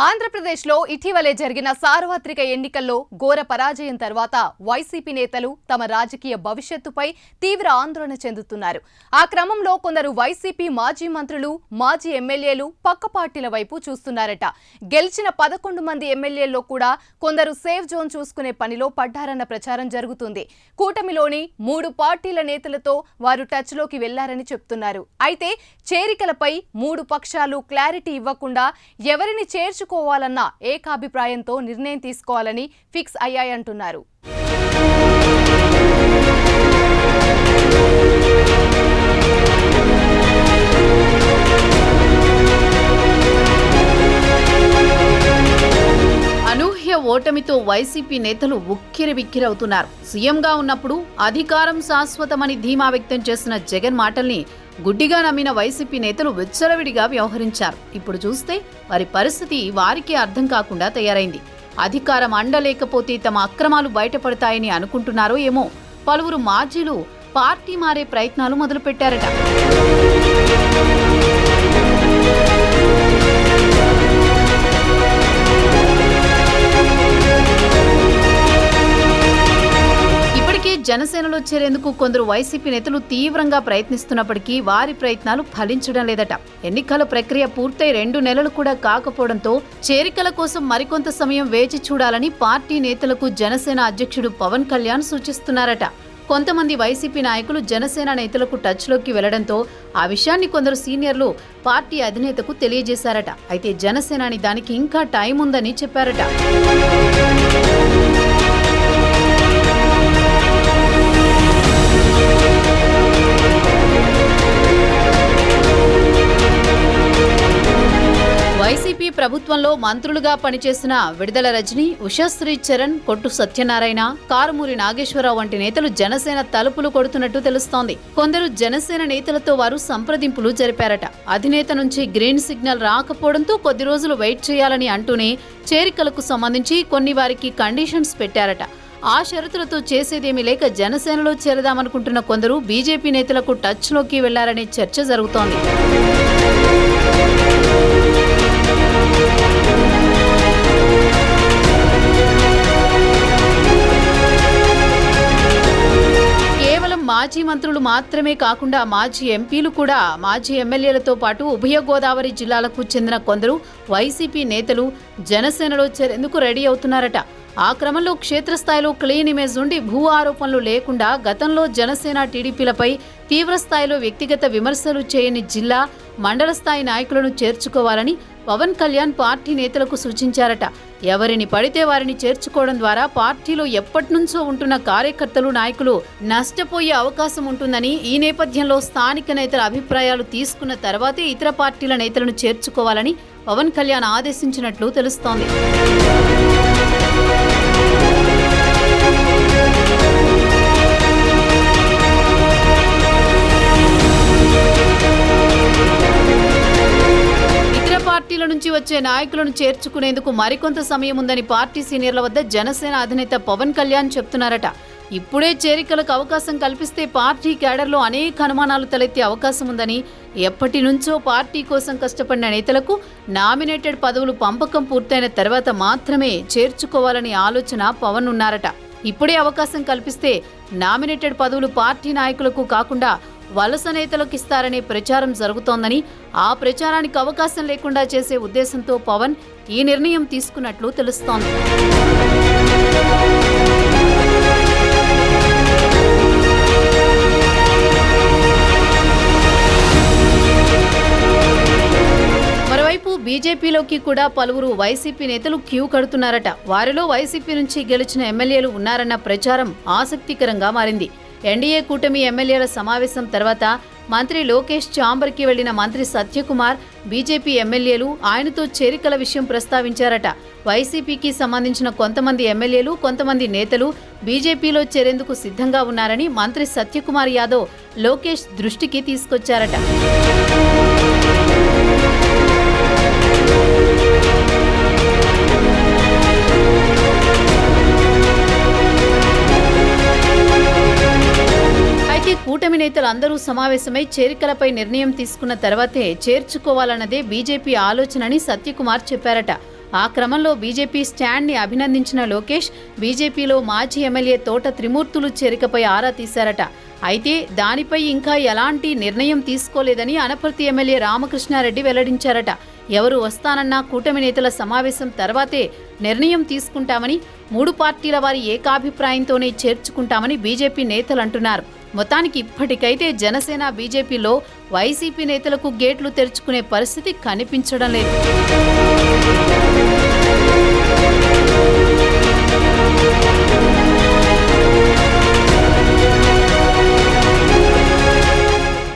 ఆంధ్రప్రదేశ్లో ఇటీవలే జరిగిన సార్వత్రిక ఎన్నికల్లో ఘోర పరాజయం తర్వాత వైసీపీ నేతలు తమ రాజకీయ భవిష్యత్తుపై తీవ్ర ఆందోళన చెందుతున్నారు. ఆ క్రమంలో కొందరు వైసీపీ మాజీ మంత్రులు, మాజీ ఎమ్మెల్యేలు పక్క పార్టీల వైపు చూస్తున్నారట. గెలిచిన 11 మంది ఎమ్మెల్యేల్లో కూడా కొందరు సేఫ్ జోన్ చూసుకునే పనిలో పడ్డారన్న ప్రచారం జరుగుతుంది. కూటమిలోని 3 పార్టీల నేతలతో వారు టచ్లోకి వెళ్లారని చెప్తున్నారు. అయితే చేరికలపై 3 పక్షాలు క్లారిటీ ఇవ్వకుండా ఎవరిని చేర్చుకోవాలన్న ఏకాభిప్రాయంతో నిర్ణయం తీసుకోవాలని ఫిక్స్ అయ్యాయంటున్నారు. అనూహ్య ఓటమితో వైసీపీ నేతలు ఉక్కిరిబిక్కిరవుతున్నారు. సీఎంగా ఉన్నప్పుడు అధికారం శాశ్వతమని ధీమా వ్యక్తం చేసిన జగన్ మాటల్ని గుడ్డిగా నమ్మిన వైసీపీ నేతలు విచ్చలవిడిగా వ్యవహరించారు. ఇప్పుడు చూస్తే వారి పరిస్థితి వారికి అర్థం కాకుండా తయారైంది. అధికారం అండలేకపోతే తమ అక్రమాలు బయటపడతాయని అనుకుంటున్నారో ఏమో పలువురు మాజీలు పార్టీ మారే ప్రయత్నాలు మొదలుపెట్టారట. జనసేనలో చేరేందుకు కొందరు వైసీపీ నేతలు తీవ్రంగా ప్రయత్నిస్తున్నప్పటికీ వారి ప్రయత్నాలు ఫలించడం లేదట. ఎన్నికల ప్రక్రియ పూర్తయి 2 నెలలు కూడా కాకపోవడంతో చేరికల కోసం మరికొంత సమయం వేచి చూడాలని పార్టీ నేతలకు జనసేన అధ్యక్షుడు పవన్ కళ్యాణ్ సూచిస్తున్నారట. కొంతమంది వైసీపీ నాయకులు జనసేన నేతలకు టచ్లోకి వెళ్లడంతో ఆ విషయాన్ని కొందరు సీనియర్లు పార్టీ అధినేతకు తెలియజేశారట. అయితే జనసేనాని దానికి ఇంకా టైం ఉందని చెప్పారట. వైసీపీ ప్రభుత్వంలో మంత్రులుగా పనిచేసిన విడుదల రజని, ఉషశ్రీ చరణ్, కొట్టు సత్యనారాయణ, కారుమూరి నాగేశ్వరరావు వంటి నేతలు జనసేన తలుపులు కొడుతున్నట్టు తెలుస్తోంది. కొందరు జనసేన నేతలతో వారు సంప్రదింపులు జరిపారట. అధినేత నుంచి గ్రీన్ సిగ్నల్ రాకపోవడంతో కొద్ది రోజులు వెయిట్ చేయాలని అంటూనే చేరికలకు సంబంధించి కొన్ని వారికి కండిషన్స్ పెట్టారట. ఆ షరతులతో చేసేదేమీ లేక జనసేనలో చేరదామనుకుంటున్న కొందరు బీజేపీ నేతలకు టచ్లోకి వెళ్లారనే చర్చ జరుగుతోంది. మాజీ మంత్రులు మాత్రమే కాకుండా మాజీ ఎంపీలు కూడా మాజీ ఎమ్మెల్యేలతో పాటు ఉభయ గోదావరి జిల్లాలకు చెందిన కొందరు వైసీపీ నేతలు జనసేనలో చేరేందుకు రెడీ అవుతున్నారట. ఆ క్రమంలో క్షేత్రస్థాయిలో క్లీన్ ఇమేజ్ ఉండి భూ ఆరోపణలు లేకుండా గతంలో జనసేన టీడీపీలపై తీవ్రస్థాయిలో వ్యక్తిగత విమర్శలు చేయని జిల్లా, మండల స్థాయి నాయకులను చేర్చుకోవాలని పవన్ కళ్యాణ్ పార్టీ నేతలకు సూచించారట. ఎవరిని పడితే వారిని చేర్చుకోవడం ద్వారా పార్టీలో ఎప్పటినుంచో ఉంటున్న కార్యకర్తలు, నాయకులు నష్టపోయే అవకాశం ఉంటుందని, ఈ నేపథ్యంలో స్థానిక నేతల అభిప్రాయాలు తీసుకున్న తర్వాతే ఇతర పార్టీల నేతలను చేర్చుకోవాలని పవన్ కళ్యాణ్ ఆదేశించినట్లు తెలుస్తోంది. పార్టీల నుంచి వచ్చే నాయకులను చేర్చుకునేందుకు మరికొంత సమయం ఉందని పార్టీ సీనియర్ల వద్ద జనసేన అధినేత పవన్ కళ్యాణ్ చెప్తున్నారట. ఇప్పుడే చేరికలకు అవకాశం కల్పిస్తే పార్టీ క్యాడర్లో అనేక అనుమానాలు తలెత్తే అవకాశం ఉందని, ఎప్పటి నుంచో పార్టీ కోసం కష్టపడిన నేతలకు నామినేటెడ్ పదవులు పంపకం పూర్తయిన తర్వాత మాత్రమే చేర్చుకోవాలని ఆలోచన పవన్ ఉన్నారట. ఇప్పుడే అవకాశం కల్పిస్తే నామినేటెడ్ పదవులు పార్టీ నాయకులకు కాకుండా వలస నేతలకు ఇస్తారనే ప్రచారం జరుగుతోందని, ఆ ప్రచారానికి అవకాశం లేకుండా చేసే ఉద్దేశంతో పవన్ ఈ నిర్ణయం తీసుకున్నట్లు తెలుస్తోంది. మరోవైపు బీజేపీలోకి కూడా పలువురు వైసీపీ నేతలు క్యూ కడుతున్నారట. వారిలో వైసీపీ నుంచి గెలిచిన ఎమ్మెల్యేలు ఉన్నారన్న ప్రచారం ఆసక్తికరంగా మారింది. ఎన్డీఏ కూటమి ఎమ్మెల్యేల సమావేశం తర్వాత మంత్రి లోకేష్ ఛాంబర్కి వెళ్లిన మంత్రి సత్యకుమార్, బీజేపీ ఎమ్మెల్యేలు ఆయనతో చేరికల విషయం ప్రస్తావించారట. వైసీపీకి సంబంధించిన కొంతమంది ఎమ్మెల్యేలు, కొంతమంది నేతలు బీజేపీలో చేరేందుకు సిద్ధంగా ఉన్నారని మంత్రి సత్యకుమార్ యాదవ్ లోకేష్ దృష్టికి తీసుకొచ్చారట. కూటమి నేతలు అందరూ సమావేశమై చేరికలపై నిర్ణయం తీసుకున్న తర్వాతే చేర్చుకోవాలన్నదే బీజేపీ ఆలోచనని సత్యకుమార్ చెప్పారట. ఆ క్రమంలో బీజేపీ స్టాండ్ని అభినందించిన లోకేష్ బీజేపీలో మాజీ ఎమ్మెల్యే తోట త్రిమూర్తులు చేరికపై ఆరా తీశారట. అయితే దానిపై ఇంకా ఎలాంటి నిర్ణయం తీసుకోలేదని అనపర్తి ఎమ్మెల్యే రామకృష్ణారెడ్డి వెల్లడించారట. ఎవరు వస్తానన్నా కూటమి నేతల సమావేశం తర్వాతే నిర్ణయం తీసుకుంటామని, 3 పార్టీల వారి ఏకాభిప్రాయంతోనే చేర్చుకుంటామని బీజేపీ నేతలు అంటున్నారు. మొత్తానికి ఇప్పటికైతే జనసేన బీజేపీలో వైసీపీ నేతలకు గేట్లు తెరుచుకునే పరిస్థితి కనిపించడం లేదు.